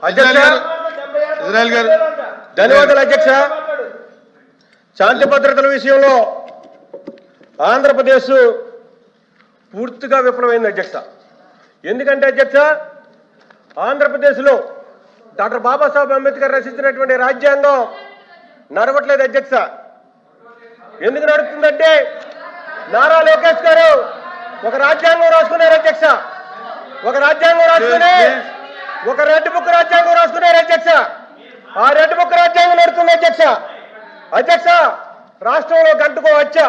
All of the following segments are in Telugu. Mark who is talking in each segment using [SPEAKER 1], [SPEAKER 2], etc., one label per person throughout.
[SPEAKER 1] ఇజ్రాయెల్ గారు
[SPEAKER 2] ధన్యవాదాలు అధ్యక్ష. శాంతి భద్రతల విషయంలో ఆంధ్రప్రదేశ్ పూర్తిగా విఫలమైంది అధ్యక్ష. ఎందుకంటే అధ్యక్ష, ఆంధ్రప్రదేశ్లో డాక్టర్ బాబాసాహెబ్ అంబేద్కర్ రచించినటువంటి రాజ్యాంగం నడవట్లేదు అధ్యక్ష. ఎందుకు నడుస్తుందంటే నారా లోకేష్ గారు ఒక రాజ్యాంగం రాసుకున్నారు అధ్యక్ష. ఒక రాజ్యాంగం రాసుకుని ఒక రెడ్ బుక్ రాజ్యాంగం రాసుకున్నారు అధ్యక్ష. ఆ రెడ్ బుక్ రాజ్యాంగం నడుస్తుంది అధ్యక్ష. అధ్యక్ష, రాష్ట్రంలో గంటకో హత్య,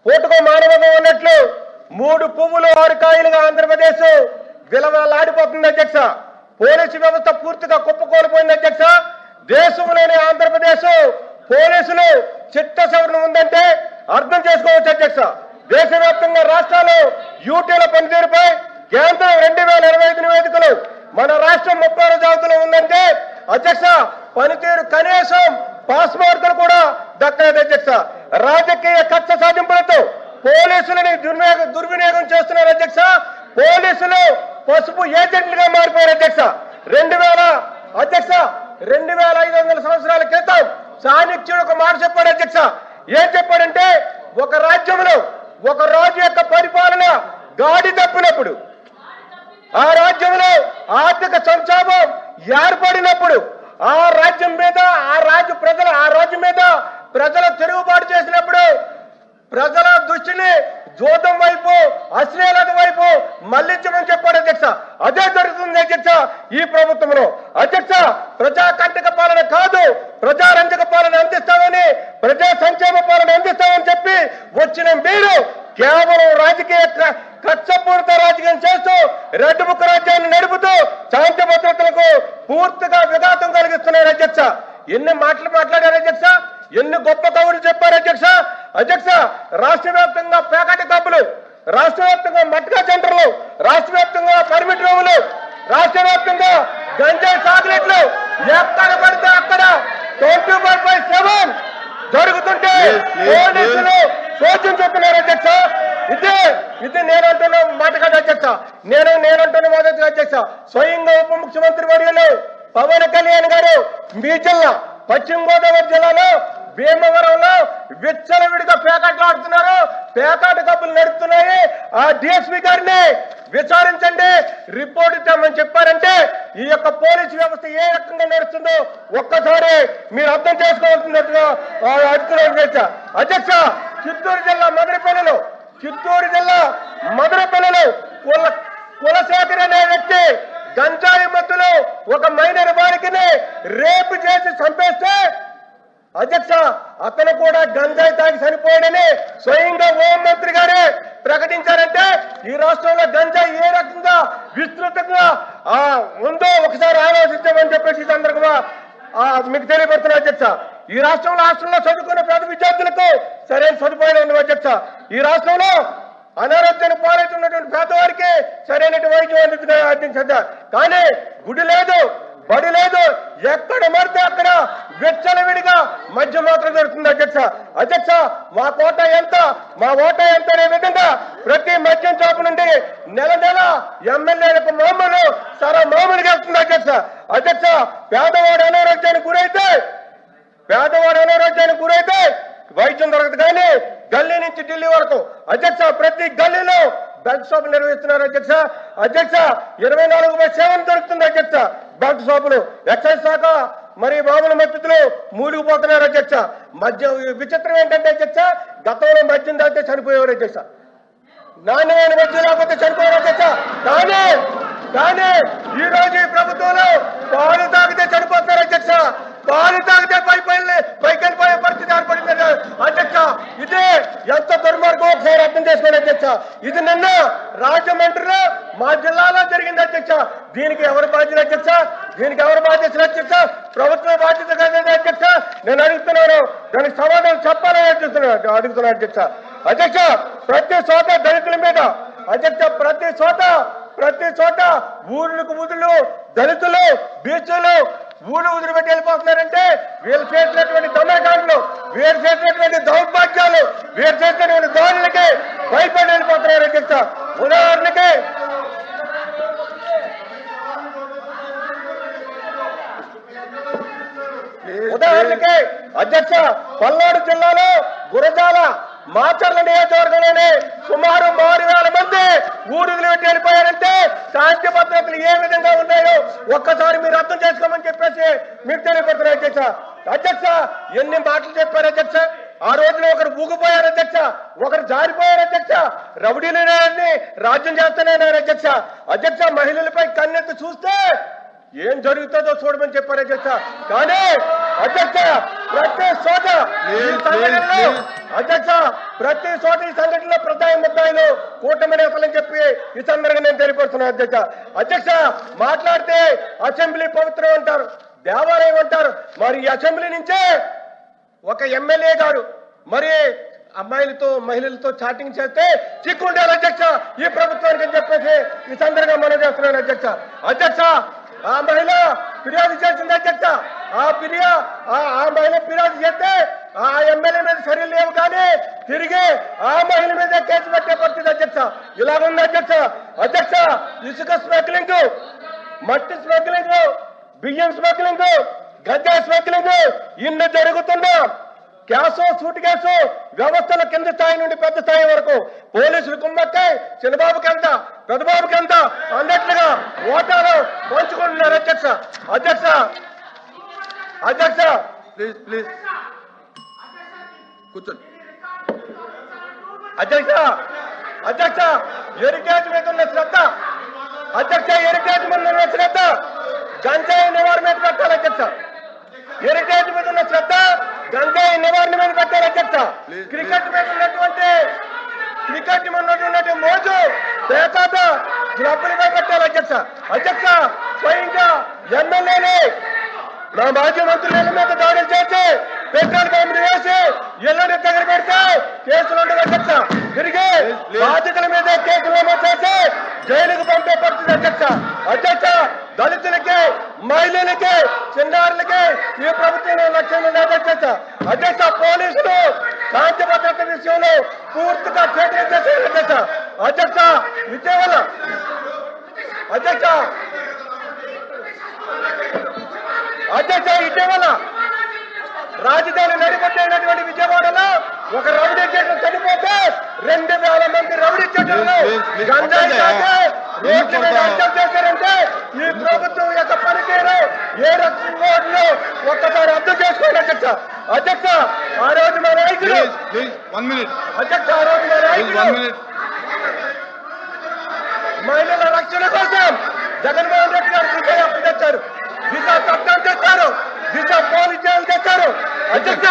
[SPEAKER 2] పూటకో మానవకం ఉన్నట్లు 3 పువ్వులు 6 కాయలుగా ఆంధ్రప్రదేశ్ విలవలాడిపోతుంది అధ్యక్ష. పోలీసు వ్యవస్థ పూర్తిగా కుప్పకూలిపోయింది అధ్యక్ష. దేశంలోని ఆంధ్రప్రదేశ్ పోలీసులు చిట్ట సవరణ ఉందంటే అర్థం చేసుకోవచ్చు అధ్యక్ష. దేశవ్యాప్తంగా రాష్ట్రాలు యూటీల పనితీరుపై కేంద్రం 2025 నివేదికలు, మన రాష్ట్రం 30 జాబితాలో ఉందంటే అధ్యక్ష పనితీరు కనీసం పాస్ మార్కులు కూడా దక్కలేదు అధ్యక్ష. రాజకీయ కక్ష సాధింపులతో పోలీసులని దుర్వినియోగం చేస్తున్నారు అధ్యక్ష. పోలీసులు పసుపు ఏజెంట్లుగా మారిపోయారు అధ్యక్ష. 2500 సంవత్సరాల క్రితం చాణక్యుడు ఒక మాట చెప్పాడు అధ్యక్ష. ఏం చెప్పాడంటే, ఒక రాజ్యంలో ఒక రాజు యొక్క పరిపాలన గాడి తప్పినప్పుడు, ఆ రాజ్యంలో ఆర్థిక సంక్షోభం ఏర్పడినప్పుడు, ఆ రాజ్యం మీద ఆ రాజ్యం మీద ప్రజలు తిరుగుబాటు చేసినప్పుడు ప్రజల దృష్టిని జూదం వైపు, అశ్లీలత వైపు మళ్లించమని చెప్పాడు అధ్యక్ష. అదే జరుగుతుంది అధ్యక్ష ఈ ప్రభుత్వంలో. అధ్యక్ష, ప్రజా కంటక పాలన కాదు, ప్రజారంజక పాలన అందిస్తామని, ప్రజా సంక్షేమ పాలన అందిస్తామని చెప్పి వచ్చిన మీరు కేవలం రాజకీయ కక్షపూరిత రాజకీయం చేస్తూ రెడ్ బుక్ రాజ్యాన్ని నడుపుతూ శాంతి భద్రతలకు పూర్తిగా విఘాతం కలిగిస్తున్నారు అధ్యక్ష. ఎన్ని మాటలు మాట్లాడారు అధ్యక్ష, ఎన్ని గొప్ప కవులు చెప్పారు అధ్యక్ష. అధ్యక్ష, రాష్ట్ర వ్యాప్తంగా పేకాటి క్లబ్బులు, రాష్ట్ర వ్యాప్తంగా మట్కా సెంటర్లు, రాష్ట్ర వ్యాప్తంగా పర్మిట్ రూములు, రాష్ట్ర వ్యాప్తంగా గంజాయి సాగులెట్లు ఎక్కడ పడితే అక్కడ 24/7 జరుగుతుంటే పోలీసులు సోచం చెప్తున్నారు అధ్యక్ష. ఇది నేనంటున్న మాట కాదు అధ్యక్ష, నేనంటున్న మాట అధ్యక్ష. స్వయంగా ఉప ముఖ్యమంత్రి వర్యులు పవన్ కళ్యాణ్ గారు మీ జిల్లా పశ్చిమ గోదావరి జిల్లాలో భీమవరంలో విచ్చలవిడిగా పేకాట్లు ఆడుతున్నారు, పేకాటు కప్పులు నడుపుతున్నాయి. ఆ డిఎస్పీ గారిని విచారించండి, రిపోర్ట్ ఇద్దామని చెప్పారంటే ఈ యొక్క పోలీసు వ్యవస్థ ఏ రకంగా నడుస్తుందో ఒక్కసారి మీరు అర్థం చేసుకోవాల్సిందిగా అడుగుతున్నారు అధ్యక్ష. చిత్తూరు జిల్లా మదనపల్లిలో కులశేఖర్ అనే వ్యక్తి గంజాయి మత్తులో ఒక మైనర్ వారికిని రేపు చేసి చంపేస్తే అధ్యక్ష అతను కూడా గంజాయి తాగి చనిపోయాడని స్వయంగా హోంమంత్రి గారే ప్రకటించారంటే ఈ రాష్ట్రంలో గంజాయి ఏ రకంగా విస్తృతంగా ఉందో ఒకసారి ఆలోచించామని చెప్పేసి ఈ సందర్భంగా మీకు తెలియపడుతున్నా అధ్యక్ష. ఈ రాష్ట్రంలో హాస్టల్లో చదువుకున్న పేద విద్యార్థులకు సరైన సదుపాయాలు ఉంది అధ్యక్ష. ఈ రాష్ట్రంలో అనారోగ్యానికి పాలవుతున్నటువంటి పేదవారికి సరైనటువంటి వైద్యం అందించ, కానీ గుడి లేదు, బడి లేదు, ఎక్కడ మరితే అక్కడ విచ్చలవిడిగా మధ్య మాత్రం జరుగుతుంది అధ్యక్ష. అధ్యక్ష, మా ఓటా ఎంత అనే విధంగా ప్రతి మద్యం షాపు నుండి నెల ఎమ్మెల్యేలకు మామూలుగా వెళ్తుంది అధ్యక్ష. అధ్యక్ష, పేదవాడు అనారోగ్యానికి గురైతే వైద్యం దొరకదు, కానీ గల్లీ నుంచి ఢిల్లీ వరకు అధ్యక్ష ప్రతి గల్లీలో బెల్ట్ షాపులు నిర్వహిస్తున్నారు అధ్యక్ష. అధ్యక్ష, 24/7 దొరుకుతుంది అధ్యక్ష బెల్ట్ షాపులు. ఎక్సైజ్ శాఖ మరి మామూలు మద్దతులు మూలిగిపోతున్నారు అధ్యక్ష. మద్యం విచిత్రం ఏంటంటే అధ్యక్ష, గతంలో మద్యం తాగితే చనిపోయేవారు అధ్యక్ష, నాణ్యమైన మద్యం లేకపోతే చనిపోయారు అధ్యక్ష. కానీ ఈ రోజు ఈ ప్రభుత్వంలో పాలు తాగితే చనిపోతున్నారు అధ్యక్ష. పాలు తాగితే పైకెళ్ళిపోయే పరిస్థితి ఏర్పడింది అధ్యక్ష. ఇదే ఎంత దుర్మార్గం ఒకసారి అర్థం చేసుకోండి అధ్యక్ష. ఇది నిన్న రాజమండ్రిలో మా జిల్లాలో జరిగింది అధ్యక్ష. దీనికి ఎవరు బాధ్యత అధ్యక్ష? అధ్యక్ష ప్రభుత్వ బాధ్యత కాదండి అధ్యక్ష. నేను అడుగుతున్నాను, దానికి సమాధానం చెప్పాలని అడుగుతున్నాను అధ్యక్ష. అధ్యక్ష, ప్రతి చోట దళితుల మీద అధ్యక్ష, ప్రతి చోట ఊళ్ళకు ఊదులు, దళితులు, బీచ్లు ఊళ్ళు వదిలిపెట్టి వెళ్ళిపోతున్నారంటే వీళ్ళు చేసినటువంటి దమనకాండలు, వీరు చేసినటువంటి దౌర్భాగ్యాలు, వీరు చేసినటువంటి దాడులకి భయపడి వెళ్ళిపోతున్నారు అధ్యక్ష. ఉదాహరణకి ఉదాహరణకి అధ్యక్ష పల్నాడు జిల్లాలో గురజాల మాచర్ల నియోజకవర్గంలోనే సుమారు 6,000 మంది ఊరుదులు పెట్టి వెళ్ళిపోయారంటే శాంతి భద్రతలు ఏ విధంగా ఉన్నాయో ఒక్కసారి మీరు అర్థం చేసుకోమని చెప్పేసి మీకు తెలియపడుతున్నారు అధ్యక్ష. అధ్యక్ష ఎన్ని మాటలు చెప్పారు అధ్యక్ష. ఆ రోజున ఒకరు ఊగిపోయారు అధ్యక్ష, ఒకరు జారిపోయారు అధ్యక్ష, రౌడీలని రాజ్యం చేస్తున్నాయన్నారు అధ్యక్ష. అధ్యక్ష మహిళలపై కన్నెత్తి చూస్తే ఏం జరుగుతుందో చూడమని చెప్పారు అధ్యక్ష. కానీ అధ్యక్ష ప్రతి చోట ఈ సంఘటనలో అధ్యక్ష ప్రతి చోట ఈ సంఘటనలో ప్రధాన ముద్దాయిలు కూటమి నేతలని చెప్పి ఈ సందర్భంగా నేను తెలియపడుతున్నాను అధ్యక్ష. అధ్యక్ష మాట్లాడితే అసెంబ్లీ పవిత్రం అంటారు, దేవాలయం అంటారు. మరి ఈ అసెంబ్లీ నుంచే ఒక ఎమ్మెల్యే గారు మరి అమ్మాయిలతో మహిళలతో చాటింగ్ చేస్తే చిక్కుంటారు అధ్యక్ష ఈ ప్రభుత్వానికి అని చెప్పేసి ఈ సందర్భంగా మనం చేస్తున్నాను అధ్యక్ష. అధ్యక్ష ఆ మహిళ ఫిర్యాదు చేసింది అధ్యక్ష. ఆ మహిళ ఫిర్యాదు చేస్తే ఆ ఎమ్మెల్యే మీద చర్యలు లేవు కానీ తిరిగి ఆ మహిళ మీద కేసు పెట్టే పరిస్థితి అధ్యక్ష. ఇలాగుంది అధ్యక్ష. అధ్యక్ష ఇసుక స్మగ్లింగ్, మట్టి స్మగ్లింగ్, బియ్యం స్మగ్లింగ్, గంజా స్మగ్లింగ్ ఇన్ని జరుగుతున్నా క్యాసు సూట్ కేసు వ్యవస్థల కింద స్థాయి నుండి పెద్ద స్థాయి వరకు పోలీసులు కుమ్మక్కై చిన్నబాబుకి ఎంత పెద్దబాబుకి ఎంత అన్నట్లుగా ఓటాలు పంచుకుంటున్నారు అధ్యక్ష. అధ్యక్ష అధ్యక్ష
[SPEAKER 1] ప్లీజ్ ప్లీజ్ కూర్చోండి.
[SPEAKER 2] అధ్యక్ష అధ్యక్ష హెరిటేజ్ మీద ఉన్న శ్రద్ధ అధ్యక్ష హెరిటేజ్ మీద ఉన్న శ్రద్ధ గంజాయి నివారణ మీద పెట్టాలి అధ్యక్ష. హెరిటేజ్ మీద ఉన్న శ్రద్ధ గంజాయి నివారణ మీద పెట్టాలి అధ్యక్ష. క్రికెట్ మీద ఉన్నటువంటి మోజు పేకాట క్లబ్బుల మీద పెట్టాలి అధ్యక్ష. అధ్యక్ష స్వయంగా ఎమ్మెల్యేని నా మాజీ మంత్రుల మీద దాడులు చేసి పెట్రోల్ బాంబులు వేసి ఇళ్లను దగ్గర పెడితే కేసులు ఉండవు అధ్యక్ష. తిరిగి బాధితుల మీద కేసులు నమోదు చేసి జైలుకు పంపే పరిస్థితి అధ్యక్ష. అధ్యక్ష దళితులకి మహిళలకి చిన్నారులకి ఈ ప్రభుత్వం లక్ష్యం ఉండదు అధ్యక్ష. అధ్యక్ష పోలీసులు శాంతి భద్రత విషయంలో పూర్తిగా చేతులు చేశారు అధ్యక్ష. అధ్యక్ష ఇటీవల అధ్యక్ష అధ్యక్ష ఇటీవల రాజధాని నడిపట్టైనటువంటి విజయవాడలో ఒక రౌడీ చెట్లు చనిపోతే 2,000 మంది రౌడీ చెట్లను గంజాయి రోడ్ల మీద అర్థం చేశారంటే ఈ ప్రభుత్వం యొక్క పనితీరు ఏ రకంగా ఒక్కసారి అర్థం చేసుకోండి అధ్యక్ష. అధ్యక్ష ఆ రోజు మన నాయకులు అధ్యక్ష ఆ రోజు మన నాయకులు మహిళల రక్షణ కోసం జగన్మోహన్ రెడ్డి గారు దిశ అప్పు తెచ్చారు, దిశ చట్టం తెచ్చారు, దిశ పోలీసు తెచ్చారు అధ్యక్ష.